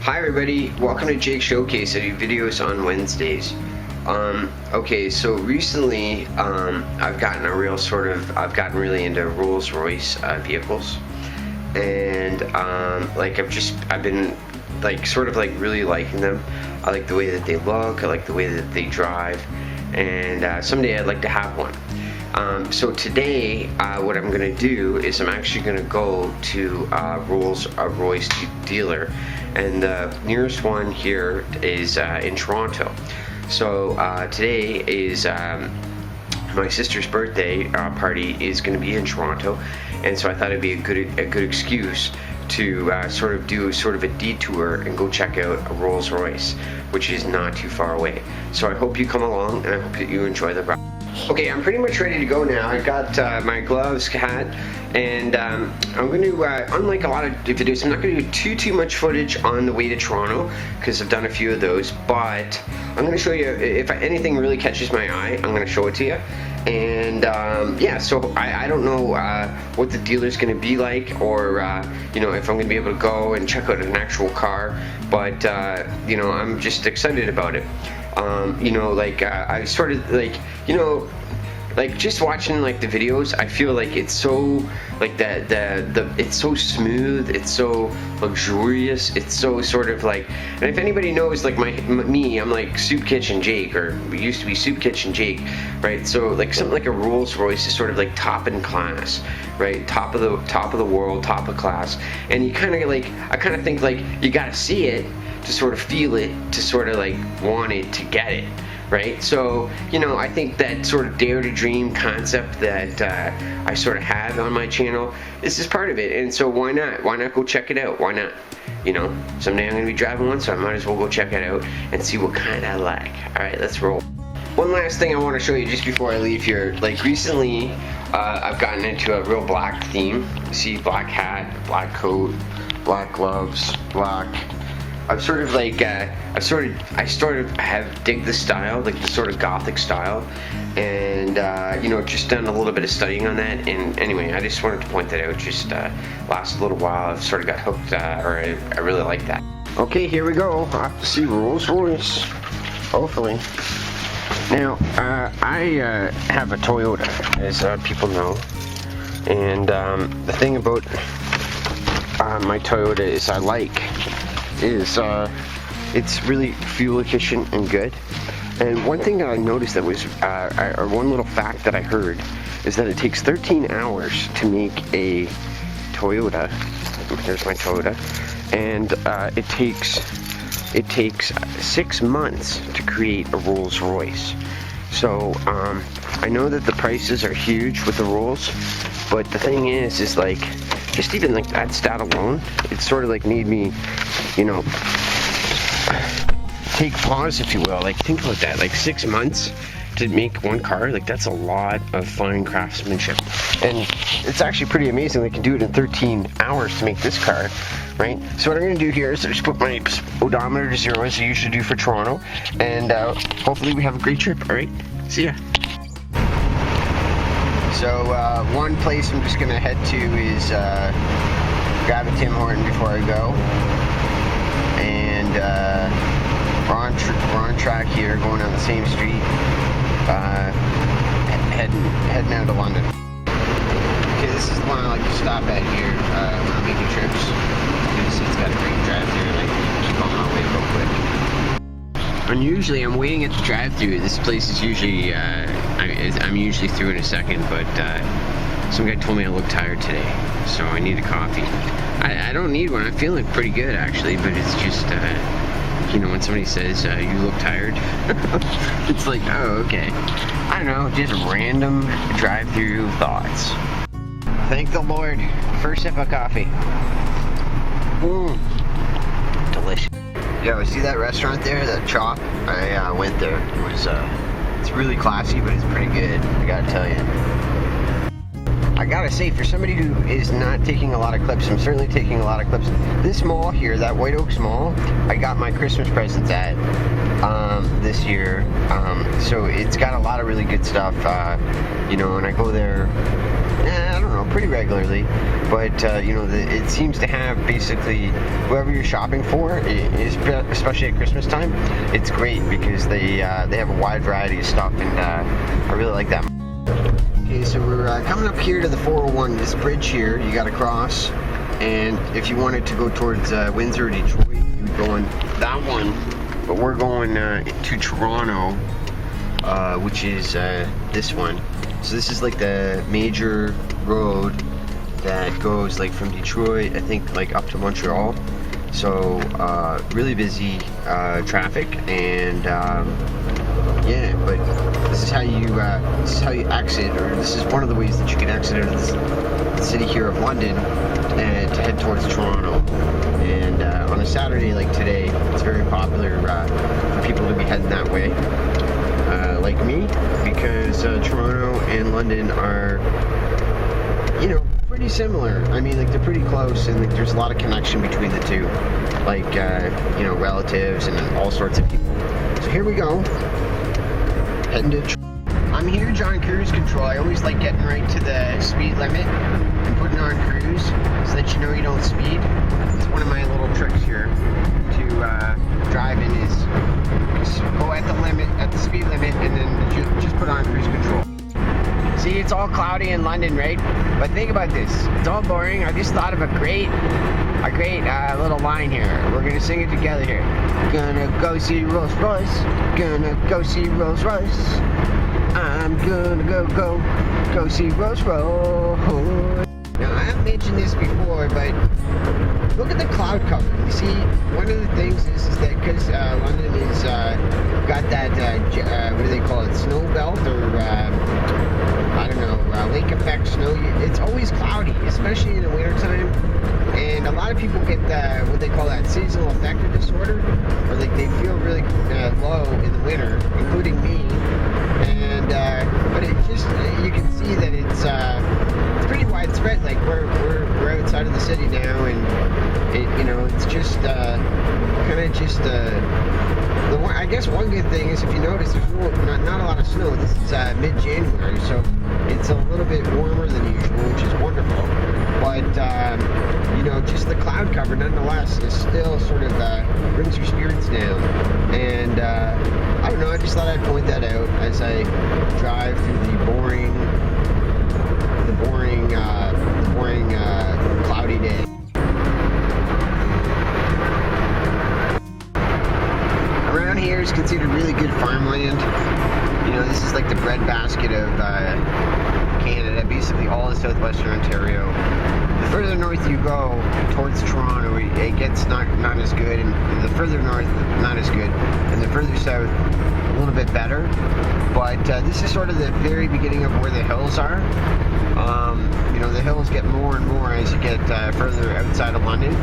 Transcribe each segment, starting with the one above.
Hi everybody, welcome to Jake Showcase. I do videos on Wednesdays. Okay, so recently I've gotten really into Rolls-Royce vehicles, and I've been really liking them. I like the way that they look, I like the way that they drive, and someday I'd like to have one. So today, what I'm going to do is I'm actually going to go to Rolls-Royce dealer, and the nearest one here is in Toronto. So today is my sister's birthday party is going to be in Toronto, and so I thought it'd be a good excuse to sort of a detour and go check out a Rolls-Royce, which is not too far away. So I hope you come along, and I hope that you enjoy the ride. Okay, I'm pretty much ready to go now. I got my gloves, hat, and I'm going to, unlike a lot of videos, I'm not going to do too much footage on the way to Toronto, because I've done a few of those, but I'm going to show you, if anything really catches my eye, I'm going to show it to you. And yeah, so I don't know what the dealer's going to be like, or you know, if I'm going to be able to go and check out an actual car, but you know, I'm just excited about it. You know, like I sort of like just watching like the videos, I feel like it's so like it's so smooth, it's so luxurious, it's so sort of like, and if anybody knows like me, I'm like Soup Kitchen Jake, or we used to be Soup Kitchen Jake, right? So like something like a Rolls-Royce is sort of like top in class, right? Top of the world, top of class, and you kind of like, I kind of think like you gotta see it to sort of feel it, to sort of like want it, to get it, right? So, you know, I think that sort of dare to dream concept that I sort of have on my channel, this is part of it, and so why not go check it out? Why not? You know, someday I'm gonna be driving one, so I might as well go check it out and see what kind I like. Alright, let's roll. One last thing I want to show you just before I leave here, like recently I've gotten into a real black theme. See, black hat, black coat, black gloves, black. I've sort of like, I have dig the style, like the sort of gothic style, and you know, just done a little bit of studying on that. And anyway, I just wanted to point that out. Just last little while, I've sort of got hooked, or I really like that. Okay, here we go. Off to see Rolls-Royce, hopefully. Now, I have a Toyota, as people know, and the thing about my Toyota is it's really fuel efficient and good. And one thing that I noticed that was, or one little fact that I heard, is that it takes 13 hours to make a Toyota. Here's my Toyota, and it takes 6 months to create a Rolls-Royce. So I know that the prices are huge with the Rolls, but the thing is like, just even like that stat alone, it sort of like made me, you know, take pause, if you will. Like, think about that, like 6 months to make one car, like that's a lot of fine craftsmanship. And it's actually pretty amazing they can do it in 13 hours to make this car, right? So what I'm gonna do here is I just put my odometer to 0, as I usually do for Toronto, and hopefully we have a great trip. All right, see ya. So one place I'm just gonna head to is grab a Tim Horton before I go, and we're on track here, going down the same street, heading out to London. Okay, this is the one I like to stop at here when I'm making trips, because it's got a great drive-through, and I can keep on my way real quick. And usually I'm waiting at the drive-through. This place is usually, I'm usually through in a second, but some guy told me I look tired today, so I need a coffee. I don't need one, I'm feeling pretty good actually, but it's just, you know, when somebody says, you look tired, it's like, oh, okay. I don't know, just random drive-through thoughts. Thank the Lord. First sip of coffee. Delicious. Yo, see that restaurant there, that Chop? I went there. It was, it's really classy, but it's pretty good, I gotta tell you. I gotta say, for somebody who is not taking a lot of clips, I'm certainly taking a lot of clips. This mall here, that White Oaks Mall, I got my Christmas presents at this year. So it's got a lot of really good stuff, you know, and I go there, I don't know, pretty regularly. But, you know, it seems to have basically whoever you're shopping for, especially at Christmas time, it's great because they have a wide variety of stuff, and I really like that. Okay, so we're coming up here to the 401, this bridge here you gotta cross, and if you wanted to go towards Windsor or Detroit, you would go on that one, but we're going to Toronto, which is this one. So this is like the major road that goes like from Detroit, I think, like up to Montreal. So really busy traffic, and yeah, but this is how you exit, or this is one of the ways that you can exit out of the city here of London and to head towards Toronto. And on a Saturday like today, it's very popular for people to be heading that way, like me, because Toronto and London are, you know, pretty similar. I mean, like, they're pretty close, and like, there's a lot of connection between the two, like you know, relatives and all sorts of people. So here we go, heading to I'm here, John, cruise control. I always like getting right to the speed limit and putting on cruise so that you know you don't speed. It's one of my little tricks here to driving, is just go at the limit, at the speed limit, and then just put on cruise control. See, it's all cloudy in London, right? But think about this. It's all boring. I just thought of a great little line here. We're gonna sing it together here. Gonna go see Rolls-Royce. Gonna go see Rolls-Royce. I'm gonna go see Rolls-Royce. Now, I have mentioned this before, but look at the cloud cover. You see, one of the things is that because London is got that, what do they call it, snow belt, or I don't know, lake effect snow. It's always cloudy, especially in the wintertime. And a lot of people get what they call that seasonal affective disorder, or like they feel really low in the winter, including me. And but it just, you can see that it's pretty widespread. Like we're outside of the city now, and it, you know, it's just kind of just I guess one good thing is, if you notice, there's not a lot of snow. This is mid-January, so it's a little bit warmer than usual, which is wonderful. But you know, just the cloud cover nonetheless is still sort of brings your spirits down. And I don't know, I just thought I'd point that out as I drive through the boring cloudy day. Around here is considered really good farmland. You know, this is like the breadbasket of Canada, basically all of southwestern Ontario. The further north you go towards Toronto, it gets not as good, and the further north, not as good, and the further south, a little bit better. But this is sort of the very beginning of where the hills are. You know, the hills get more and more as you get further outside of London,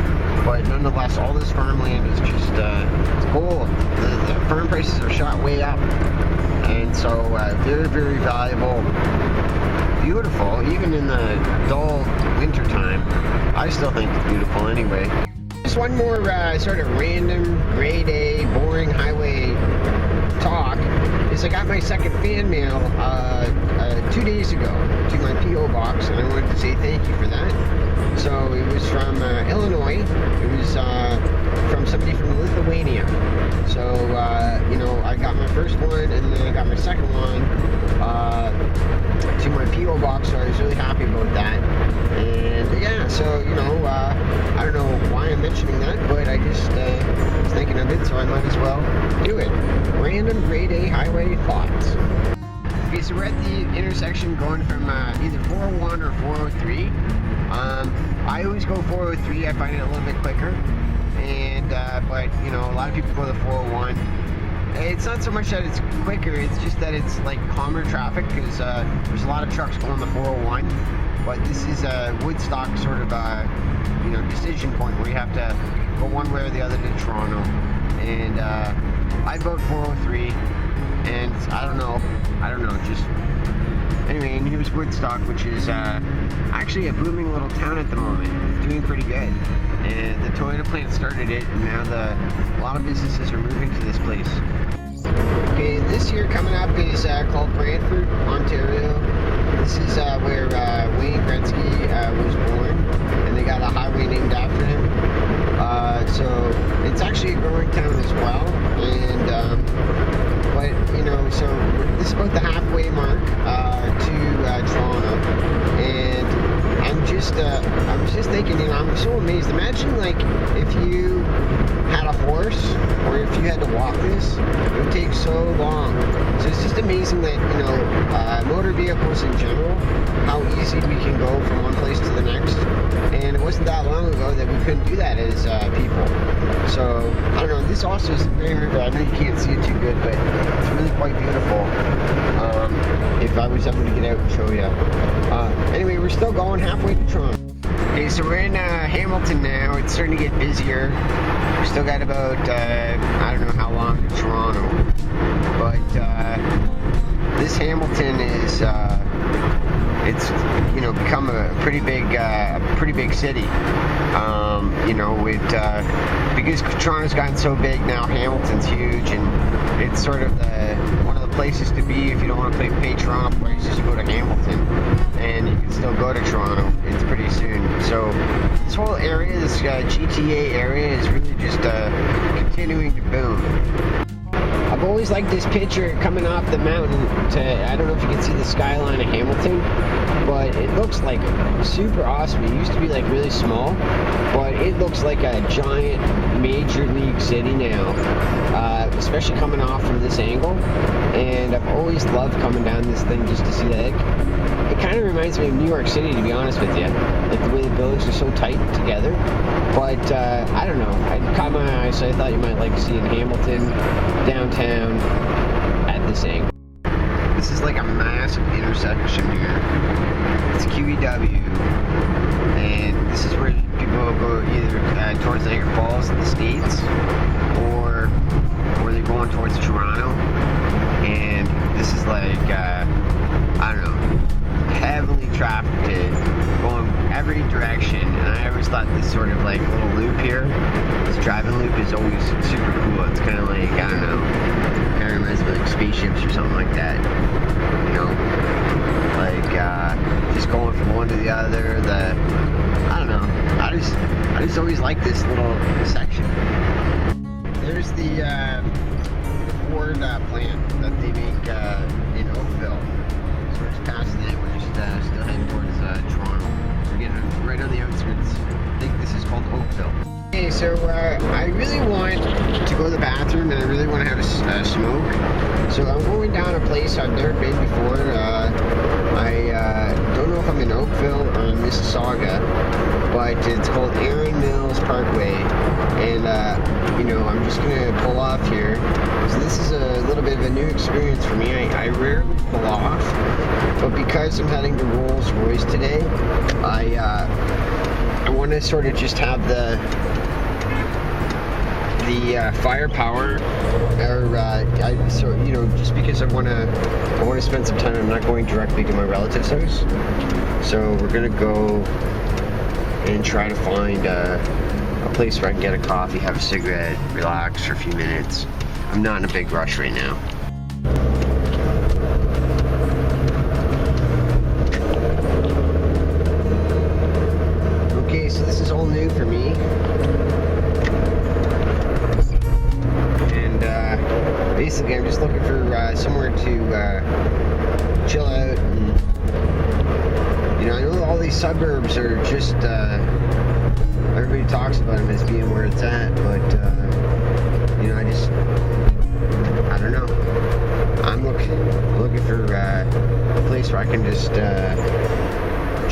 but nonetheless, all this farmland is just it's gold. The farm prices are shot way up, and so very, very valuable. Beautiful, even in the dull winter time. I still think it's beautiful anyway. Just one more sort of random, grade A, boring highway talk is I got my second fan mail 2 days ago to my P.O. box, and I wanted to say thank you for that. So it was from Illinois. It was from somebody from Lithuania. So you know, I got my first one, and then I got my second one to my P.O. box, so I was really happy about that. And yeah, so you know, I don't know why I'm mentioning that, but I just was thinking of it, so I might as well do it. Random grade A highway thoughts. Okay, so we're at the intersection going from either 401 or 403. I always go 403. I find it a little bit quicker, and but you know, a lot of people go the 401. It's not so much that it's quicker, it's just that it's like calmer traffic, because there's a lot of trucks going the 401. But this is a Woodstock sort of you know, decision point where you have to go one way or the other to Toronto. And I vote 403, and I don't know, just Anyway, and here's Woodstock, which is actually a booming little town at the moment. It's doing pretty good. And the Toyota plant started it, and now a lot of businesses are moving to this place. Okay, this year coming up is called Brantford, Ontario. This is where Wayne Gretzky was born, and they got a highway named after him. So it's actually a growing town as well, and but you know, so this is about the halfway mark to Toronto, and I was just thinking, you know, I'm so amazed. Imagine like if you had a horse, or if you had to walk this, it would take so long. So it's just amazing that, you know, motor vehicles in general, how easy we can go from one place to the next. And it wasn't that long ago that we couldn't do that as people. So, I don't know, this also is very river. I know you can't see it too good, but it's really quite beautiful. If I was able to get out and show you. Anyway, we're still going halfway to Toronto. Okay, so we're in Hamilton now. It's starting to get busier. We still got about, I don't know how long to Toronto. But this Hamilton is, it's, you know, become a pretty big city. You know, with, because Toronto's gotten so big now, Hamilton's huge, and it's sort of one of the places to be if you don't want to pay Toronto prices. You go to Hamilton, and you can still go to Toronto. It's pretty soon. So this whole area, this GTA area, is really just continuing to boom. I've always liked this picture coming off the mountain I don't know if you can see the skyline of Hamilton, but it looks like super awesome. It used to be like really small, but it looks like a giant major league city now, especially coming off from this angle. And I've always loved coming down this thing just to see that. It kind of reminds me of New York City, to be honest with you. Like the way the buildings are so tight together. But I don't know. It caught my eye, so I thought you might like seeing Hamilton downtown at this angle. This is like a massive intersection here. It's QEW, and this is where people go either towards Niagara Falls in the States, or they're going towards Toronto. And this is like I don't know, heavily trafficked, going every direction. And I always thought this sort of like little loop here, this driving loop, is always super cool. It's kind of like, I don't know, kind of reminds me of like spaceships or something like that. You know, like just going from one to the other. I don't know. I just always like this little section. There's the Ford plant that they make in Oakville. So we're just passing it. We're just still heading towards Toronto. We're getting right on the outskirts. I think this is called Oakville. Okay, so I really want to go to the bathroom, and I really want to have a smoke. So I'm going down a place I've never been before. I don't know if I'm in Oakville or in Mississauga, but it's called Erin Mills Parkway. And, you know, I'm just going to pull off here. So this is a little bit of a new experience for me. I rarely pull off, but because I'm heading to Rolls-Royce today, I want to sort of just have the firepower, or so, you know, just because I want to spend some time. I'm not going directly to my relative's house, so we're gonna go and try to find a place where I can get a coffee, have a cigarette, relax for a few minutes. I'm not in a big rush right now. Okay, so this is all new for me. Basically, I'm just looking for somewhere to chill out. And, you know, I know all these suburbs are just, everybody talks about them as being where it's at, but, you know, I don't know. I'm looking for a place where I can just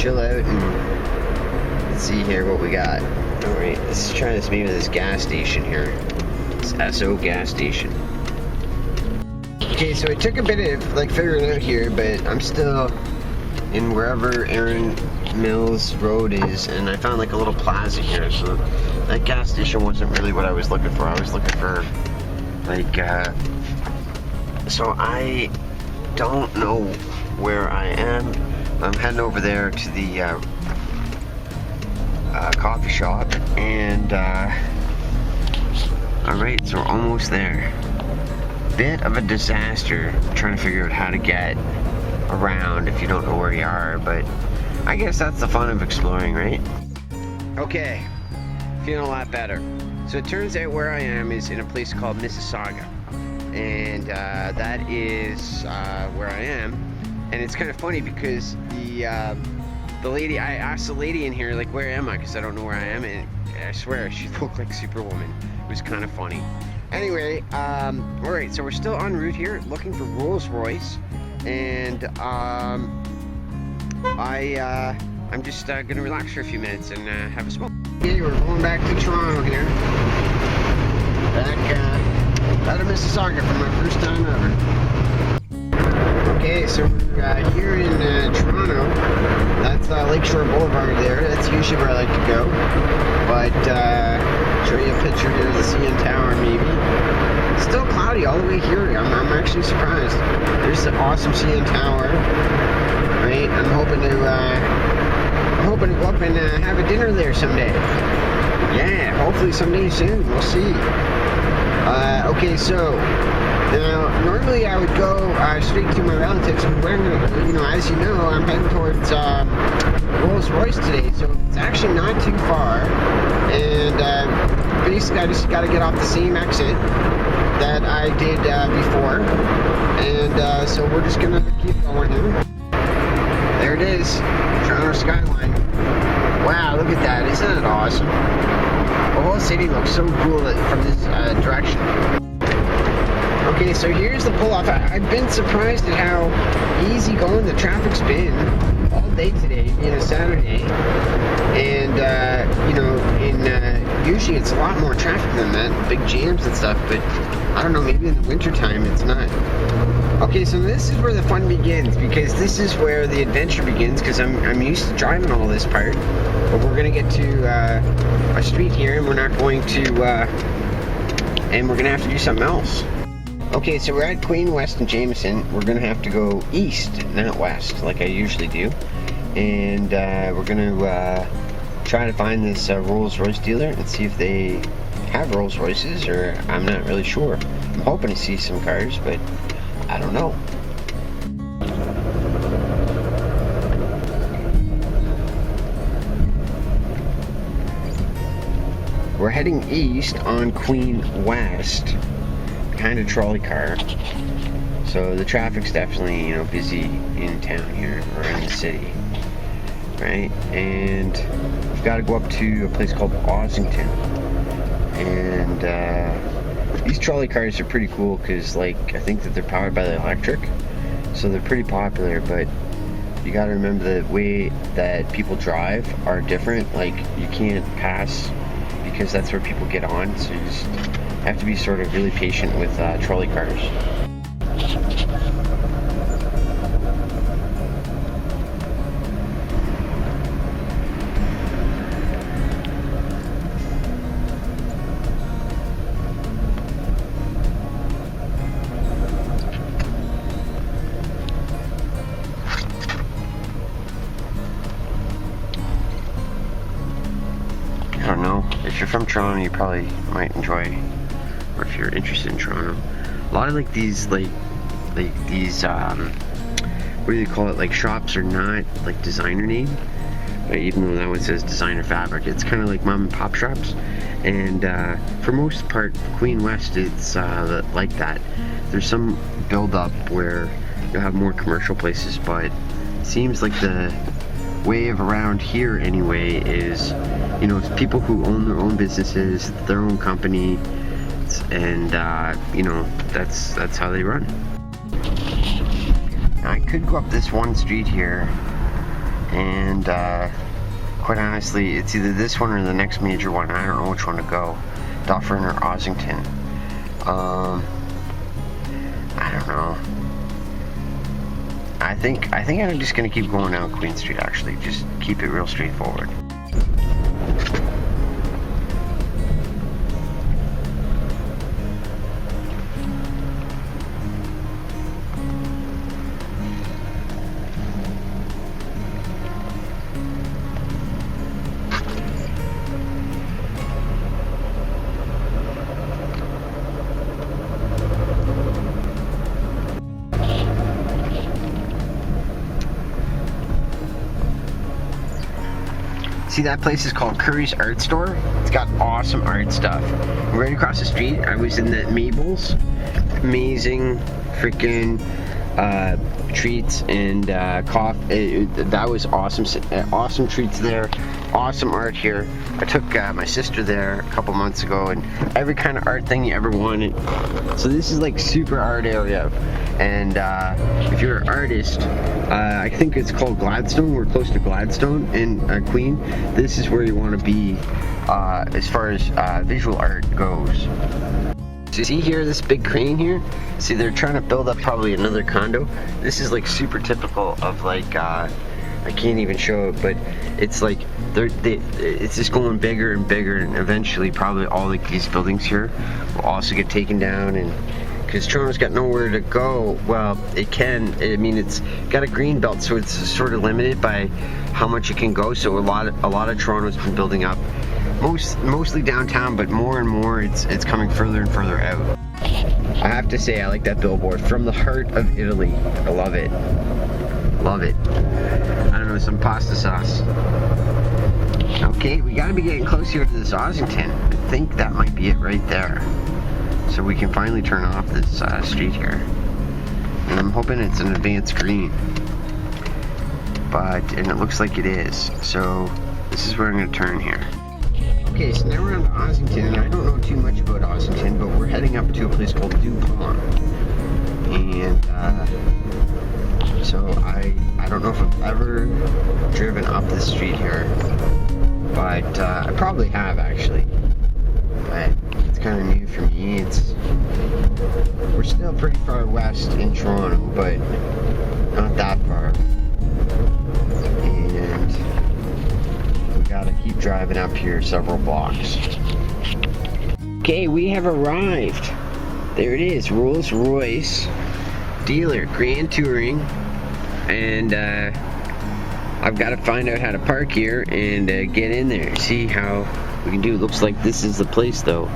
chill out and let's see here what we got. Alright, let's try this maybe this gas station here. It's SO gas station. Okay, so it took a bit of like figuring out here, but I'm still in wherever Erin Mills Road is, and I found like a little plaza here. So that gas station wasn't really what I was looking for. I was looking for like so I don't know where I am. I'm heading over there to the coffee shop, and alright, so we're almost there. Bit of a disaster trying to figure out how to get around if you don't know where you are, but I guess that's the fun of exploring, right? Okay, feeling a lot better. So it turns out where I am is in a place called Mississauga, and that is where I am. And it's kind of funny because the lady, I asked the lady in here, like, where am I? Because I don't know where I am, and I swear she looked like Superwoman. It was kind of funny. Anyway, alright, so we're still en route here, looking for Rolls-Royce, and I'm just gonna relax for a few minutes and have a smoke. Okay, we're going back to Toronto here. Back out of Mississauga for my first time ever. Okay, so we're here in Toronto. That's Lakeshore Boulevard there. That's usually where I like to go. But show you a picture here of the CN Tower maybe. It's still cloudy all the way here. I'm actually surprised. There's the awesome CN Tower. Right? I'm hoping to go up and have a dinner there someday. Yeah, hopefully someday soon. We'll see. Okay, so now normally I would go straight to my relatives, but where I'm gonna, as you know, I'm heading towards Rolls-Royce today, so it's actually not too far. And basically, I just got to get off the same exit that I did before, and so we're just gonna keep going here. There it is, Toronto skyline. Wow, look at that! Isn't that awesome? The whole city looks so cool from this direction. Okay, so here's the pull-off. I've been surprised at how easy going the traffic's been all day today, being a Saturday. And, usually it's a lot more traffic than that, big jams and stuff, but I don't know, maybe in the wintertime it's not. Okay, so this is where the fun begins, because this is where the adventure begins, because I'm used to driving all this part, but we're going to get to a street here, and we're not going to, and we're going to have to do something else. Okay, so we're at Queen, West, and Jameson. We're going to have to go east, not west, like I usually do, and we're going to try to find this Rolls-Royce dealer and see if they have Rolls-Royces, or I'm not really sure. I'm hoping to see some cars, but I don't know. We're heading east on Queen West, kind of trolley car. So the traffic's definitely, busy in town here, or in the city, right? And we've got to go up to a place called Ossington. And these trolley cars are pretty cool because, I think that they're powered by the electric, so they're pretty popular. But you got to remember the way that people drive are different. You can't pass because that's where people get on, so you just have to be sort of really patient with trolley cars. I don't know, if you're from Toronto, you probably might enjoy, or if you're interested in Toronto, a lot of these what do you call it, shops are not designer name, even though that one says designer fabric. It's kind of like mom and pop shops, and for most part Queen West, it's like that. There's some build up where you'll have more commercial places, but it seems like the wave around here anyway is, people who own their own businesses, their own company, and that's how they run. Now, I could go up this one street here, and quite honestly, it's either this one or the next major one. I don't know which one to go, Dufferin or Ossington. I don't know. I think I'm just gonna keep going down Queen Street. Actually, just keep it real straightforward. See, that place is called Curry's Art Store. It's got awesome art stuff. Right across the street, I was in the Mabel's. Amazing freaking treats and coffee. That was awesome. Awesome treats there. Awesome art here. I took my sister there a couple months ago, and every kind of art thing you ever wanted. So this is like super art area, and if you're an artist, I think it's called Gladstone. We're close to Gladstone in Queen. This is where you want to be as far as visual art goes. So see here, this big crane here? See, they're trying to build up probably another condo. This is like super typical of like, I can't even show it, but it's like, it's just going bigger and bigger, and eventually probably all like these buildings here will also get taken down, and because Toronto's got nowhere to go. Well, it can, I mean, it's got a green belt, so it's sort of limited by how much it can go. So a lot of Toronto's been building up, mostly downtown, but more and more it's coming further and further out. I have to say, I like that billboard, from the heart of Italy. I love it. Love it. I don't know, some pasta sauce. Okay, we gotta be getting close here to this Ossington. I think that might be it right there. So we can finally turn off this street here. And I'm hoping it's an advanced green. And it looks like it is. So this is where I'm gonna turn here. Okay, so now we're on to Ossington, and I don't know too much about Ossington, but we're heading up to a place called DuPont. And so I don't know if I've ever driven up this street here, but I probably have actually. But it's kind of new for me. We're still pretty far west in Toronto, but not that far. And we gotta keep driving up here several blocks. Okay, we have arrived. There it is, Rolls-Royce dealer, Grand Touring, and I've got to find out how to park here and get in there, see how we can do. It looks like this is the place though.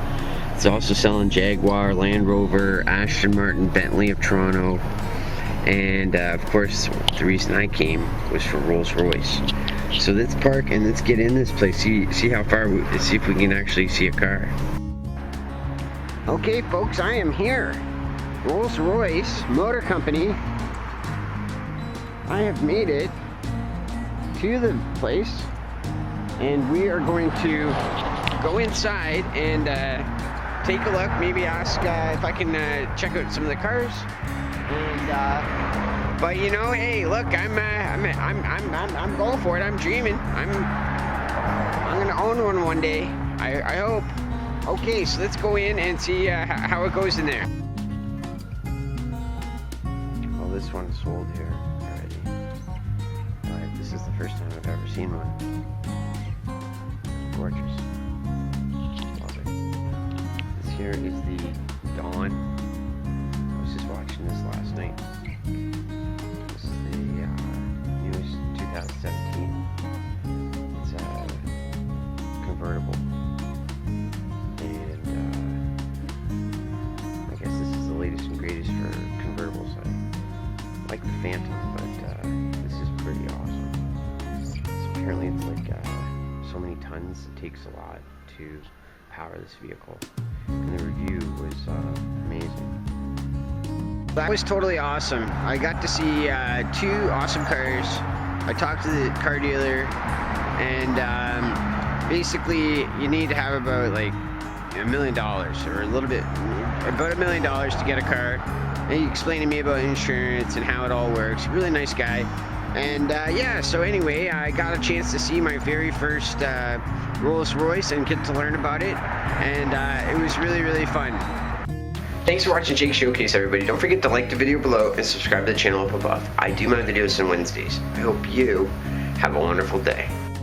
It's also selling Jaguar, Land Rover, Aston Martin, Bentley of Toronto, and of course the reason I came was for Rolls-Royce. So let's park and let's get in this place, see how far, see if we can actually see a car. Okay folks, I am here. Rolls-Royce Motor Company. I have made it to the place, and we are going to go inside and take a look, maybe ask if I can check out some of the cars. And but you know, hey, look, I'm going for it. I'm dreaming. I'm gonna own one day. I hope. Okay, so let's go in and see how it goes in there. Well, this one's sold here already. But this is the first time I've ever seen one. Gorgeous. Love it. This here is the Dawn. I was just watching this last night. This is the newest 2017. It's a convertible. And greatest for convertibles. I like the Phantom, but this is pretty awesome. So apparently it's like so many tons, it takes a lot to power this vehicle, and the review was amazing. That was totally awesome. I got to see two awesome cars. I talked to the car dealer, and basically you need to have about like $1 million or a little bit, about $1 million to get a car. And he explained to me about insurance and how it all works. Really nice guy. And yeah, so anyway, I got a chance to see my very first Rolls-Royce and get to learn about it, and it was really, really fun. Thanks for watching Jake Showcase, everybody. Don't forget to like the video below and subscribe to the channel up above. I do my videos on Wednesdays. I hope you have a wonderful day.